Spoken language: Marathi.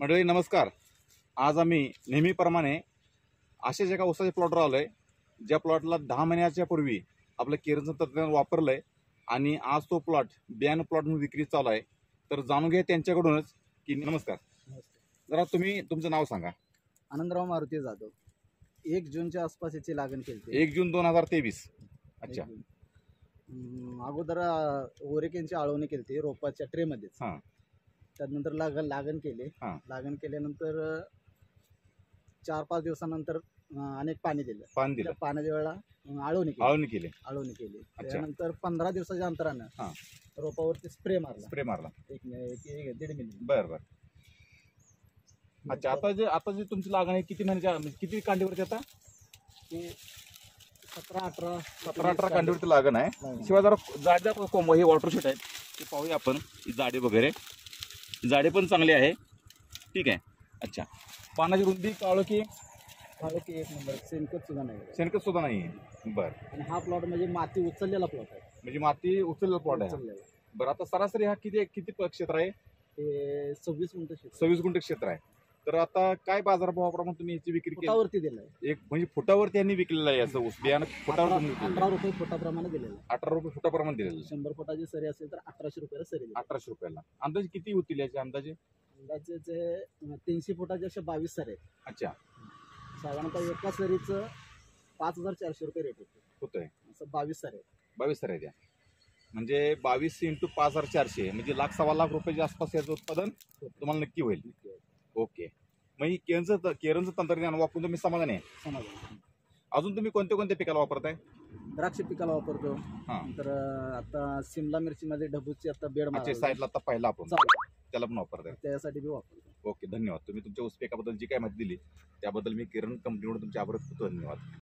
मंडळी नमस्कार. आज आम्ही नेहमीप्रमाणे अशाच एका ऊसाच्या प्लॉटवर आलोय, ज्या प्लॉटला 10 महिन्याच्या पूर्वी आपलं केरनचं तंत्रज्ञान वापरलंय आणि आज तो प्लॉट बियाणं प्लॉट म्हणून विक्री चालू आहे. तर जाणून घ्या त्यांच्याकडूनच की नमस्कार, जरा तुम्ही तुमचं नाव सांगा. आनंदराव मारुती जाधव. 1 जूनच्या आसपास याची लागण केली. 1 जून 2023. अच्छा. अगोदर ओरेकेनची आळवणी केली रोपाच्या ट्रेमध्येच. हां. त्यानंतर लागण केली. हां. लागण केल्यानंतर 4-5 दिवसानंतर अनेक पाणी दिलं. त्या पाण्याच्या वेळेला आळवणी केली. त्यानंतर 15 दिवसाच्या अंतरानं रोपावरती स्प्रे मारला. 1.5 मिली. बरं. अच्छा, आता जे तुमची लागण आहे किती महिन्याच्या, किती कांडीवरती आता? 17-18 कांडीवरती लागण आहे. शिवाय जरा जाड्या कोंब हे वॉटरशूट आहेत ते पाहूया आपण. जाडी वगैरे जाडी पण चांगली आहे. ठीक आहे. अच्छा, पानाची रुंदी काळोखी 1 नंबर. शेणखत सुद्धा नाही. बरं. आणि हा प्लॉट म्हणजे माती उचललेला प्लॉट आहे. म्हणजे माती उचललेला प्लॉट आहे. बरं, आता सरासरी हा किती क्षेत्र आहे? हे 26 गुंठ क्षेत्र आहे. तर आता काय बाजारभावाप्रमाणे तुम्ही याची विक्री केली? फुटावरती दिलाय. एक म्हणजे फुटावरती यांनी विकलेलं आहे असं ऊस बियाणं? फुटावर 18 रुपये फुटाप्रमाणे दिलेलं आहे. 18 रुपये फुटाप्रमाणे दिलेलं. 100 फुटाची सरी असेल तर 1800 रुपयाला सरी. 1800 रुपयाला. अंदाजे किती होतील याचे? अंदाजे 300 फुटाचे असे 22 सरी आहेत. अच्छा. साधारणतः एका सरीचं 5400 रुपये रेट होतोय. असं 22 सरी आहेत. 22 सरी द्या म्हणजे 22 × 5400 म्हणजे 1.25 लाख रुपयाच्या आसपास याचं उत्पादन तुम्हाला नक्की होईल. ओके. मग ही केरनचं तंत्रज्ञान वापरून तुम्ही समाधान आहे? अजून तुम्ही कोणत्या पिकाला वापरताय? द्राक्ष पिकाला वापरतो. तर आता सिमला मिरचीमध्ये ढबूची आता बेड मारायची साईडला आता पाहिला आपण, त्याला पण वापरताय? त्यासाठी बी वापरतो. ओके, धन्यवाद. तुम्ही तुमच्या ऊस पिकाबद्दल जी काय माहिती दिली त्याबद्दल मी केरन कंपनीकडून तुमचे आभार करतो. धन्यवाद.